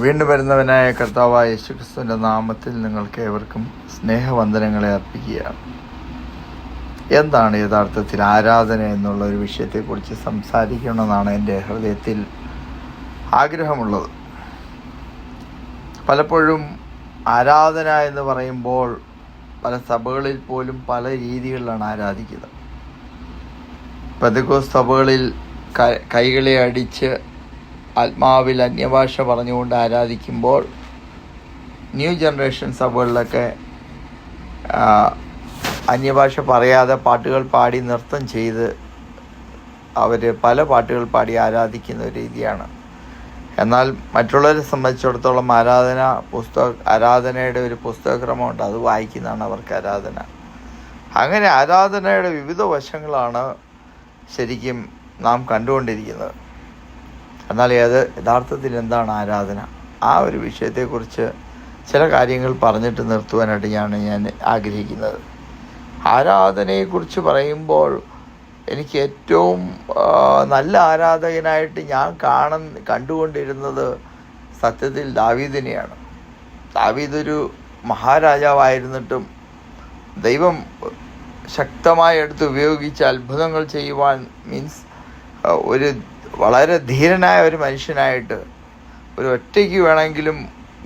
വീണ്ടും വരുന്നവനായ കർത്താവായ യേശുക്രിസ്തുവിൻ്റെ നാമത്തിൽ നിങ്ങൾക്ക് ഏവർക്കും സ്നേഹവന്ദനങ്ങളെ അർപ്പിക്കുകയാണ്. എന്താണ് യഥാർത്ഥത്തിൽ ആരാധന എന്നുള്ള ഒരു വിഷയത്തെക്കുറിച്ച് സംസാരിക്കണമെന്നാണ് എൻ്റെ ഹൃദയത്തിൽ ആഗ്രഹമുള്ളത്. പലപ്പോഴും ആരാധന എന്ന് പറയുമ്പോൾ പല സഭകളിൽ പോലും പല രീതികളിലാണ് ആരാധിക്കുന്നത്. പെന്തക്കോസ്ത് സഭകളിൽ കൈകളെ അടിച്ച് ആത്മാവിൽ അന്യഭാഷ പറഞ്ഞുകൊണ്ട് ആരാധിക്കുമ്പോൾ, ന്യൂ ജനറേഷൻ സഭകളിലൊക്കെ അന്യഭാഷ പറയാതെ പാട്ടുകൾ പാടി നൃത്തം ചെയ്ത് അവർ പല പാട്ടുകൾ പാടി ആരാധിക്കുന്ന ഒരു രീതിയാണ്. എന്നാൽ മറ്റുള്ളവരെ സംബന്ധിച്ചിടത്തോളം ആരാധനയുടെ ഒരു പുസ്തകക്രമമുണ്ട്, അത് വായിക്കുന്നതാണ് അവർക്ക് ആരാധന. അങ്ങനെ ആരാധനയുടെ വിവിധ വശങ്ങളാണ് ശരിക്കും നാം കണ്ടുകൊണ്ടിരിക്കുന്നത്. എന്നാൽ യഥാർത്ഥത്തിൽ എന്താണ് ആരാധന? ആ ഒരു വിഷയത്തെക്കുറിച്ച് ചില കാര്യങ്ങൾ പറഞ്ഞിട്ട് നിർത്തുവാനായിട്ട് ഞാൻ ആഗ്രഹിക്കുന്നത്. ആരാധനയെക്കുറിച്ച് പറയുമ്പോൾ എനിക്ക് ഏറ്റവും നല്ല ആരാധകനായിട്ട് ഞാൻ കണ്ടുകൊണ്ടിരുന്നത് സത്യത്തിൽ ദാവീദിനെയാണ്. ദാവീദൊരു മഹാരാജാവായിരുന്നിട്ടും ദൈവം ശക്തമായി എടുത്ത് ഉപയോഗിച്ച് അത്ഭുതങ്ങൾ ചെയ്യുവാൻ ഒരു വളരെ ധീരനായ ഒരു മനുഷ്യനായിട്ട് ഒരു ഒറ്റയ്ക്ക് വേണമെങ്കിലും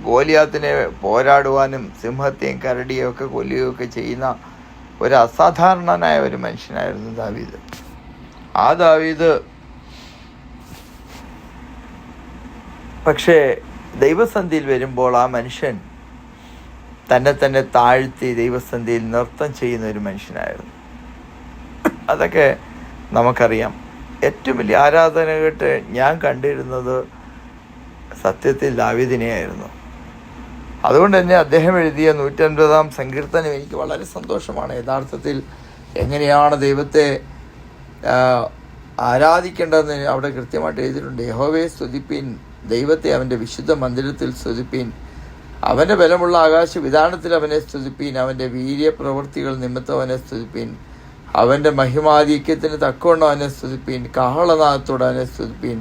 ഗോലിയാത്തിനെ പോരാടുവാനും സിംഹത്തെയും കരടിയും ഒക്കെ കൊല്ലുകയൊക്കെ ചെയ്യുന്ന ഒരു അസാധാരണനായ ഒരു മനുഷ്യനായിരുന്നു ദാവീദ്. ആ ദാവീദ് പക്ഷേ ദൈവസന്നിധിയിൽ വരുമ്പോൾ ആ മനുഷ്യൻ തന്നെ താഴ്ത്തി ദൈവസന്നിധിയിൽ നൃത്തം ചെയ്യുന്ന ഒരു മനുഷ്യനായിരുന്നു. അതൊക്കെ നമുക്കറിയാം. ഏറ്റവും വലിയ ആരാധനയായിട്ട് ഞാൻ കണ്ടിരുന്നത് സത്യത്തിൽ ദാവീദിനെയായിരുന്നു. അതുകൊണ്ട് തന്നെ അദ്ദേഹം എഴുതിയ 150-ാം സങ്കീർത്തനം എനിക്ക് വളരെ സന്തോഷമാണ്. യഥാർത്ഥത്തിൽ എങ്ങനെയാണ് ദൈവത്തെ ആരാധിക്കേണ്ടതെന്ന് അവിടെ കൃത്യമായിട്ട് എഴുതിയിട്ടുണ്ട്. യഹോവയെ സ്തുതിപ്പിൻ, ദൈവത്തെ അവൻ്റെ വിശുദ്ധ മന്ദിരത്തിൽ സ്തുതിപ്പിൻ, അവൻ്റെ ബലമുള്ള ആകാശ വിധാനത്തിൽ അവനെ സ്തുതിപ്പിൻ, അവൻ്റെ വീര്യപ്രവൃത്തികൾ നിമിത്തം അവനെ സ്തുതിപ്പിൻ, അവൻ്റെ മഹിമാധിക്യത്തിന് തക്കവണ്ണം അവനെ സ്തുതിപ്പിൻ, കാഹളനാദത്തോടെ അവനെ സ്തുതിപ്പിൻ,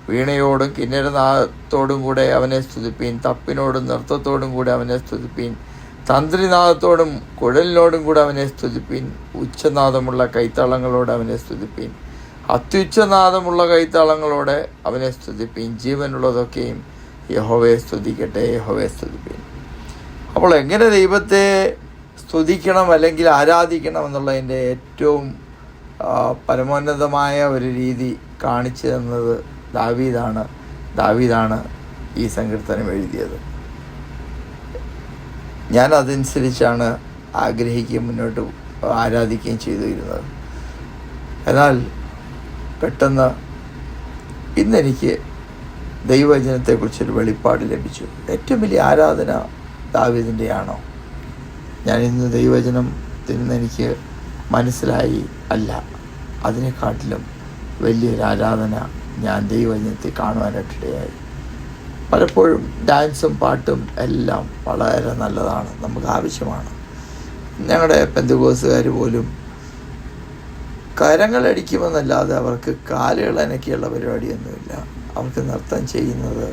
വീണയോടും കിന്നരനാദത്തോടും കൂടെ അവനെ സ്തുതിപ്പിൻ, തപ്പിനോടും നൃത്തത്തോടും കൂടെ അവനെ സ്തുതിപ്പിൻ, തന്ത്രിനാദത്തോടും കുഴലിനോടും കൂടെ അവനെ സ്തുതിപ്പിൻ, ഉച്ചനാദമുള്ള കൈത്താളങ്ങളോടെ അവനെ സ്തുതിപ്പിൻ, അത്യുച്ചനാദമുള്ള കൈത്താളങ്ങളോടെ അവനെ സ്തുതിപ്പിൻ, ജീവനുള്ളതൊക്കെയും യഹോവയെ സ്തുതിക്കട്ടെ, യഹോവയെ സ്തുതിപ്പിൻ. അപ്പോൾ എങ്ങനെ ദൈവത്തെ സ്തുതിക്കണം അല്ലെങ്കിൽ ആരാധിക്കണം എന്നുള്ളതിൻ്റെ ഏറ്റവും പരമോന്നതമായ ഒരു രീതി കാണിച്ചു തന്നത് ദാവീദാണ് ഈ സങ്കീർത്തനം എഴുതിയത്. ഞാൻ അതനുസരിച്ചാണ് ആഗ്രഹിക്കുകയും മുന്നോട്ട് ആരാധിക്കുകയും ചെയ്തിരുന്നത്. എന്നാൽ പെട്ടെന്ന് ഇന്നെനിക്ക് ദൈവവചനത്തെക്കുറിച്ചൊരു വെളിപ്പാട് ലഭിച്ചു. ഏറ്റവും വലിയ ആരാധന ദാവീദിൻ്റെയാണോ? ഞാൻ ഇന്ന് ദൈവവചനത്തിൽ നിന്ന് എനിക്ക് മനസ്സിലായി, അല്ല, അതിനെക്കാട്ടിലും വലിയൊരു ആരാധന ഞാൻ ദൈവവചനത്തിൽ കാണുവാനായിട്ടിടയായി. പലപ്പോഴും ഡാൻസും പാട്ടും എല്ലാം വളരെ നല്ലതാണ്, നമുക്ക് ആവശ്യമാണ്. ഞങ്ങളുടെ പെന്തക്കോസ്തുകാർ പോലും കരങ്ങളടിക്കുമെന്നല്ലാതെ അവർക്ക് കാലുകളനൊക്കെയുള്ള പരിപാടിയൊന്നുമില്ല. അവർക്ക് നൃത്തം ചെയ്യുന്നത്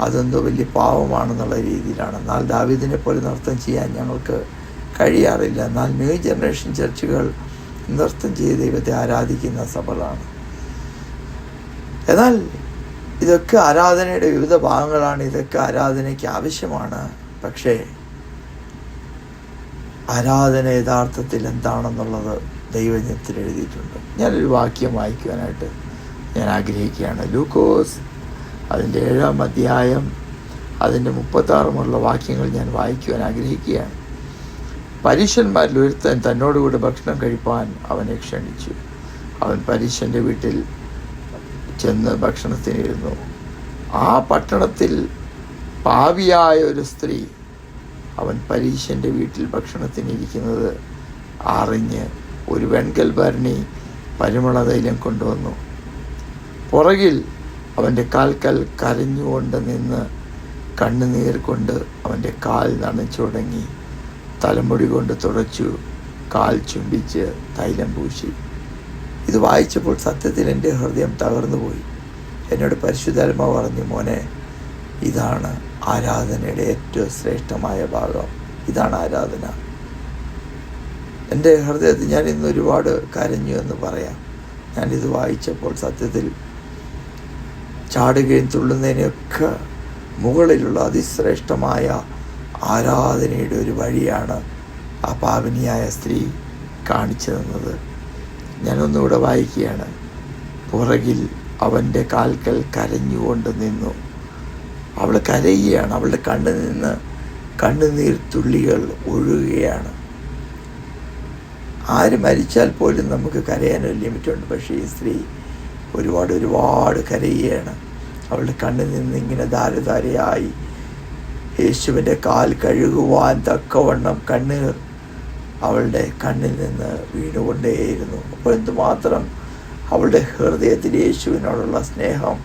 അതെന്തോ വലിയ പാവമാണെന്നുള്ള രീതിയിലാണ്. എന്നാൽ ദാവീദിനെ പോലെ നൃത്തം ചെയ്യാൻ ഞങ്ങൾക്ക് കഴിയാറില്ല. എന്നാൽ ന്യൂ ജനറേഷൻ ചർച്ചുകൾ നൃത്തം ചെയ്ത് ദൈവത്തെ ആരാധിക്കുന്ന സഭകളാണ്. എന്നാൽ ഇതൊക്കെ ആരാധനയുടെ വിവിധ ഭാഗങ്ങളാണ്, ഇതൊക്കെ ആരാധനയ്ക്ക് ആവശ്യമാണ്. പക്ഷേ ആരാധന യഥാർത്ഥത്തിൽ എന്താണെന്നുള്ളത് ദൈവവചനത്തിൽ എഴുതിയിട്ടുണ്ട്. ഞാനൊരു വാക്യം വായിക്കുവാനായിട്ട് ഞാൻ ആഗ്രഹിക്കുകയാണ്. ലൂക്കോസ് അതിൻ്റെ 7-ാം അധ്യായം അതിൻ്റെ 36 വാക്യങ്ങൾ ഞാൻ വായിക്കുവാൻ ആഗ്രഹിക്കുകയാണ്. പരീശന്മാരിൽ ഒരുത്തൻ തന്നോടുകൂടി ഭക്ഷണം കഴിപ്പാൻ അവനെ ക്ഷണിച്ചു. അവൻ പരീശൻ്റെ വീട്ടിൽ ചെന്ന് ഭക്ഷണത്തിനിരുന്നു. ആ പട്ടണത്തിൽ പാപിയായ ഒരു സ്ത്രീ അവൻ പരീശൻ്റെ വീട്ടിൽ ഭക്ഷണത്തിനിരിക്കുന്നത് അറിഞ്ഞ് ഒരു വെൺകൽ ഭരണി പരിമളതൈലം കൊണ്ടുവന്നു. പുറകിൽ അവൻ്റെ കാൽക്കൽ കരഞ്ഞുകൊണ്ട് നിന്ന് കണ്ണുനീർ കൊണ്ട് അവൻ്റെ കാൽ നനച്ചു തുടങ്ങി. തലമുടി കൊണ്ട് തുടച്ചു, കാൽ ചുംബിച്ച് തൈലം പൂശി. ഇത് വായിച്ചപ്പോൾ സത്യത്തിൽ എൻ്റെ ഹൃദയം തകർന്നുപോയി. എന്നോട് പരിശുദ്ധാത്മാവ് പറഞ്ഞു, മോനെ, ഇതാണ് ആരാധനയുടെ ഏറ്റവും ശ്രേഷ്ഠമായ ഭാഗം. ഇതാണ് ആരാധന. എൻ്റെ ഹൃദയത്തിൽ ഞാൻ ഇന്ന് ഒരുപാട് കരഞ്ഞു എന്ന് പറയാം. ഞാനിത് വായിച്ചപ്പോൾ സത്യത്തിൽ ചാടുകയും തുള്ളുന്നതിനൊക്കെ മുകളിലുള്ള അതിശ്രേഷ്ഠമായ ആരാധനയുടെ ഒരു വഴിയാണ് ആ പാപിനിയായ സ്ത്രീ കാണിച്ചു തന്നത്. ഞാനൊന്നുകൂടെ വായിക്കുകയാണ്. പുറകിൽ അവൻ്റെ കാൽക്കൽ കരഞ്ഞുകൊണ്ട് നിന്നു. അവൾ കരയുകയാണ്. അവളുടെ കണ്ണിൽ നിന്ന് കണ്ണുനീർ തുള്ളികൾ ഒഴുകുകയാണ്. ആര് മരിച്ചാൽ പോലും നമുക്ക് കരയാനൊരു ലിമിറ്റുണ്ട്. പക്ഷേ ഈ സ്ത്രീ ഒരുപാട് കരയുകയാണ്. അവളുടെ കണ്ണിൽ നിന്ന് ഇങ്ങനെ ധാരധാരയായി യേശുവിൻ്റെ കാൽ കഴുകുവാൻ തക്കവണ്ണം കണ്ണീർ അവളുടെ കണ്ണിൽ നിന്ന് വീണുകൊണ്ടേയിരുന്നു. അപ്പോൾ എന്തുമാത്രം അവളുടെ ഹൃദയത്തിൽ യേശുവിനോടുള്ള സ്നേഹം,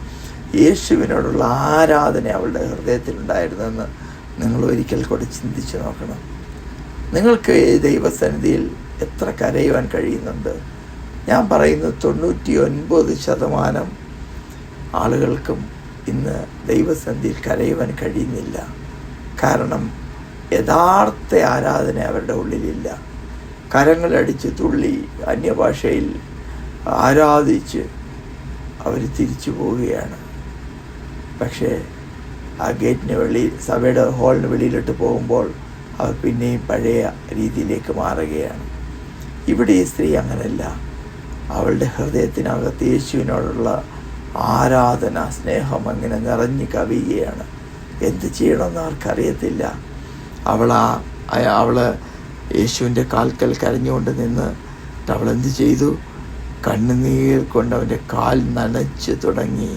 യേശുവിനോടുള്ള ആരാധന അവളുടെ ഹൃദയത്തിലുണ്ടായിരുന്നെന്ന് നിങ്ങൾ ഒരിക്കൽ കൂടി ചിന്തിച്ച് നോക്കണം. നിങ്ങൾക്ക് ദൈവസന്നിധിയിൽ എത്ര കരയുവാൻ കഴിയുന്നുണ്ട്? ഞാൻ പറയുന്നു 99% ആളുകൾക്കും ഇന്ന് ദൈവസന്നിധിയിൽ കരയുവാൻ കഴിയുന്നില്ല. കാരണം യഥാർത്ഥ ആരാധന അവരുടെ ഉള്ളിലില്ല. കരങ്ങളടിച്ച് തുള്ളി അന്യഭാഷയിൽ ആരാധിച്ച് അവർ തിരിച്ചു പോവുകയാണ്. പക്ഷേ ആ ഗേറ്റിന് സഭയുടെ ഹാളിന് വെളിയിലിട്ട് പോകുമ്പോൾ അവർ പിന്നെയും പഴയ രീതിയിലേക്ക് മാറുകയാണ്. ഇവിടെ ഈ സ്ത്രീ അങ്ങനെയല്ല. അവളുടെ ഹൃദയത്തിനകത്ത് യേശുവിനോടുള്ള ആരാധന, സ്നേഹം അങ്ങനെ നിറഞ്ഞു കവിയുകയാണ്. എന്ത് ചെയ്യണമെന്ന് അവർക്കറിയത്തില്ല. അവൾ യേശുവിൻ്റെ കാൽക്കൽ കരഞ്ഞുകൊണ്ട് നിന്ന് അവളെന്ത് ചെയ്തു? കണ്ണുനീർ കൊണ്ട് അവൻ്റെ കാൽ നനച്ച് തുടങ്ങി.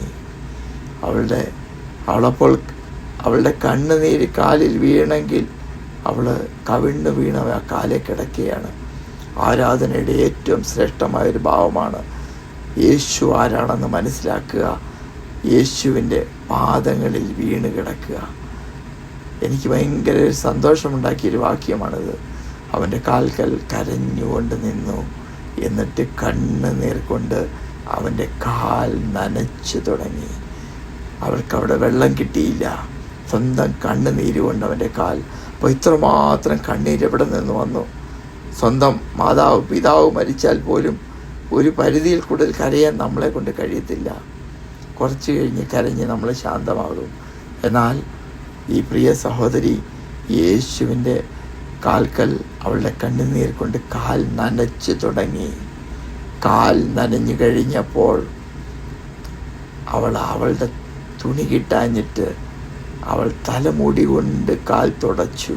അവളപ്പോൾ അവളുടെ കണ്ണുനീര് കാലിൽ വീണെങ്കിൽ അവൾ കവിണ്ണു വീണ ആ കാലെ കിടക്കുകയാണ്. ആരാധനയുടെ ഏറ്റവും ശ്രേഷ്ഠമായൊരു ഭാവമാണ് യേശു ആരാണെന്ന് മനസ്സിലാക്കുക, യേശുവിൻ്റെ പാദങ്ങളിൽ വീണ് കിടക്കുക. എനിക്ക് ഭയങ്കര സന്തോഷമുണ്ടാക്കിയൊരു വാക്യമാണിത്. അവൻ്റെ കാൽക്കൽ കരഞ്ഞുകൊണ്ട് നിന്നു, എന്നിട്ട് കണ്ണുനീർ കൊണ്ട് അവൻ്റെ കാൽ നനച്ചു തുടങ്ങി. അവൾക്കവിടെ വെള്ളം കിട്ടിയില്ല, സ്വന്തം കണ്ണുനീര് കൊണ്ട് അവൻ്റെ കാൽ. അപ്പോൾ ഇത്രമാത്രം കണ്ണീര് എവിടെ നിന്ന് വന്നു? സ്വന്തം മാതാവ് പിതാവ് മരിച്ചാൽ പോലും ഒരു പരിധിയിൽ കൂടുതൽ കരയാൻ നമ്മളെ കൊണ്ട് കഴിയത്തില്ല. കുറച്ച് കഴിഞ്ഞ് കരഞ്ഞ് നമ്മൾ ശാന്തമാകും. എന്നാൽ ഈ പ്രിയ സഹോദരി യേശുവിൻ്റെ കാൽക്കൽ അവളുടെ കണ്ണുനീർ കൊണ്ട് കാൽ നനച്ച് തുടങ്ങി. കാൽ നനഞ്ഞു കഴിഞ്ഞപ്പോൾ അവളുടെ തുണി കിട്ടാഞ്ഞിട്ട് അവൾ തലമുടി കൊണ്ട് കാൽ തുടച്ചു.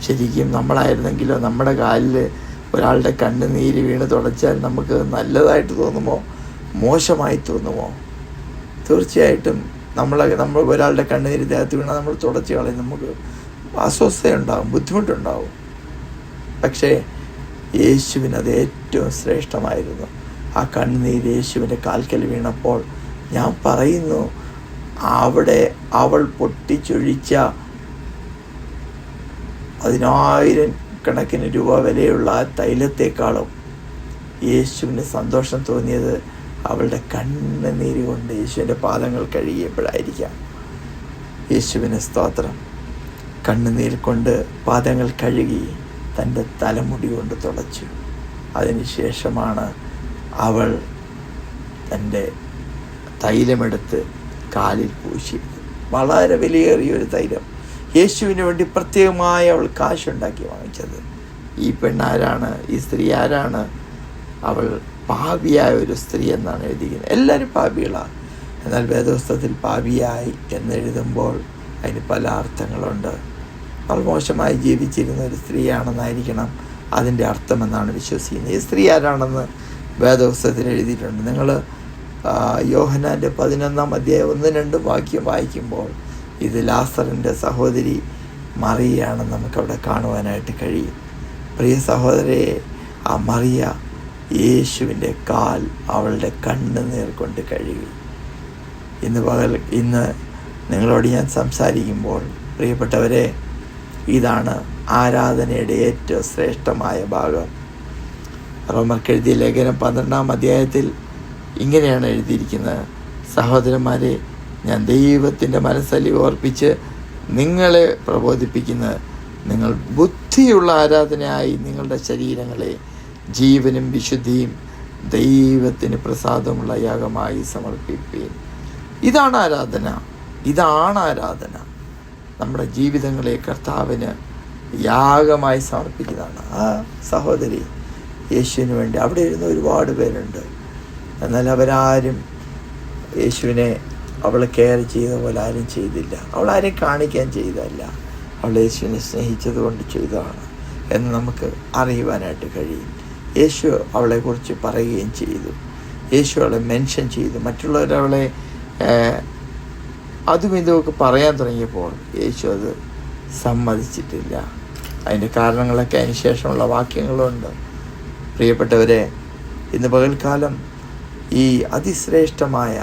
ശരിക്കും നമ്മളായിരുന്നെങ്കിലോ നമ്മുടെ കാലിൽ ഒരാളുടെ കണ്ണുനീര് വീണ് തുടച്ചാൽ നമുക്ക് നല്ലതായിട്ട് തോന്നുമോ, മോശമായി തോന്നുമോ? തീർച്ചയായിട്ടും നമ്മൾ ഒരാളുടെ കണ്ണുനീര് ദേഹത്ത് വീണാൽ നമ്മൾ തുടച്ച് കളയും. നമുക്ക് അസ്വസ്ഥയുണ്ടാവും, ബുദ്ധിമുട്ടുണ്ടാവും. പക്ഷേ യേശുവിനത് ഏറ്റവും ശ്രേഷ്ഠമായിരുന്നു. ആ കണ്ണുനീര് യേശുവിൻ്റെ കാൽക്കൽ വീണപ്പോൾ ഞാൻ പറയുന്നു, അവിടെ അവൾ പൊട്ടിച്ചൊഴിച്ച 10,000 കണക്കിന് രൂപ വിലയുള്ള ആ തൈലത്തെക്കാളും യേശുവിന് സന്തോഷം തോന്നിയത് അവളുടെ കണ്ണുനീര് കൊണ്ട് യേശുവിൻ്റെ പാദങ്ങൾ കഴുകിയപ്പോഴായിരിക്കാം. യേശുവിന് സ്തോത്രം. കണ്ണുനീർ കൊണ്ട് പാദങ്ങൾ കഴുകി തൻ്റെ തലമുടി കൊണ്ട് തുടച്ചു. അതിനുശേഷമാണ് അവൾ തൻ്റെ തൈലമെടുത്ത് കാലിൽ പൂശിയത്. വളരെ വിലയേറിയൊരു തൈലം, യേശുവിന് വേണ്ടി പ്രത്യേകമായി അവൾ കാശുണ്ടാക്കി വാങ്ങിച്ചത്. ഈ പെണ്ണാരാണ്? ഈ സ്ത്രീ ആരാണ്? അവൾ പാപിയായ ഒരു സ്ത്രീ എന്നാണ് എഴുതിയിരിക്കുന്നത്. എല്ലാവരും പാപികളാണ്. എന്നാൽ വേദപുസ്തകത്തിൽ പാപിയായി എന്നെഴുതുമ്പോൾ അതിന് പല അർത്ഥങ്ങളുണ്ട്. അവൾ മോശമായി ജീവിച്ചിരുന്ന ഒരു സ്ത്രീയാണെന്നായിരിക്കണം അതിൻ്റെ അർത്ഥമെന്നാണ് വിശ്വസിക്കുന്നത്. ഈ സ്ത്രീ ആരാണെന്ന് വേദപുസ്തകത്തിൽ എഴുതിയിട്ടുണ്ട്. നിങ്ങൾ യോഹന്നാൻ്റെ 11-ാം അധ്യായം 1-2 വാക്യം വായിക്കുമ്പോൾ ഇത് ലാസറിൻ്റെ സഹോദരി മറിയയാണെന്ന് നമുക്കവിടെ കാണുവാനായിട്ട് കഴിയും. പ്രിയ സഹോദരയെ, ആ മറിയ യേശുവിൻ്റെ കാൽ അവളുടെ കണ്ണുനീർ കൊണ്ട് കഴുകി. ഇന്ന് നിങ്ങളോട് ഞാൻ സംസാരിക്കുമ്പോൾ പ്രിയപ്പെട്ടവരെ, ഇതാണ് ആരാധനയുടെ ഏറ്റവും ശ്രേഷ്ഠമായ ഭാഗം. റോമർക്കെഴുതിയ ലേഖനം 12-ാം അധ്യായത്തിൽ ഇങ്ങനെയാണ് എഴുതിയിരിക്കുന്നത്: സഹോദരന്മാരെ, ഞാൻ ദൈവത്തിൻ്റെ മനസ്സലിവ് ഓർപ്പിച്ച് നിങ്ങളെ പ്രബോധിപ്പിക്കുന്നത്, നിങ്ങൾ ബുദ്ധിയുള്ള ആരാധനയായി നിങ്ങളുടെ ശരീരങ്ങളെ ജീവനും വിശുദ്ധിയും ദൈവത്തിന് പ്രസാദമുള്ള യാഗമായി സമർപ്പിപ്പീൻ. ഇതാണ് ആരാധന. നമ്മുടെ ജീവിതങ്ങളെ കർത്താവിന് യാഗമായി സമർപ്പിക്കുന്നതാണ്. ആ സഹോദരി യേശുവിന് വേണ്ടി അവിടെ ഇരുന്ന് ഒരുപാട് പേരുണ്ട്. എന്നാൽ അവരാരും യേശുവിനെ അവൾ കെയർ ചെയ്ത പോലെ ആരും ചെയ്തില്ല. അവൾ ആരെയും കാണിക്കാൻ ചെയ്തതല്ല, അവൾ യേശുവിനെ സ്നേഹിച്ചത് കൊണ്ട് ചെയ്തതാണ് എന്ന് നമുക്ക് അറിയുവാനായിട്ട് കഴിയും. യേശു അവളെക്കുറിച്ച് പറയുകയും ചെയ്തു. യേശു അവളെ മെൻഷൻ ചെയ്തു. മറ്റുള്ളവരവളെ അതും ഇതുമൊക്കെ പറയാൻ തുടങ്ങിയപ്പോൾ യേശു അത് സമ്മതിച്ചിട്ടില്ല. അതിൻ്റെ കാരണങ്ങളൊക്കെ അതിന് ശേഷമുള്ള വാക്യങ്ങളുണ്ട്. പ്രിയപ്പെട്ടവരെ, ഇന്ന് പകൽക്കാലം ഈ അതിശ്രേഷ്ഠമായ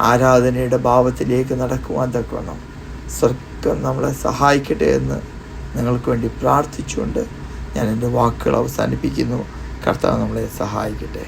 ആരാധനയുടെ ഭാവത്തിലേക്ക് നടക്കുവാൻ തക്കവണ്ണം സ്വർഗം നമ്മളെ സഹായിക്കട്ടെ എന്ന് നിങ്ങൾക്ക് വേണ്ടി പ്രാർത്ഥിച്ചുകൊണ്ട് ഞാൻ എൻ്റെ വാക്കുകൾ അവസാനിപ്പിക്കുന്നു. കർത്താവ് നമ്മളെ സഹായിക്കട്ടെ.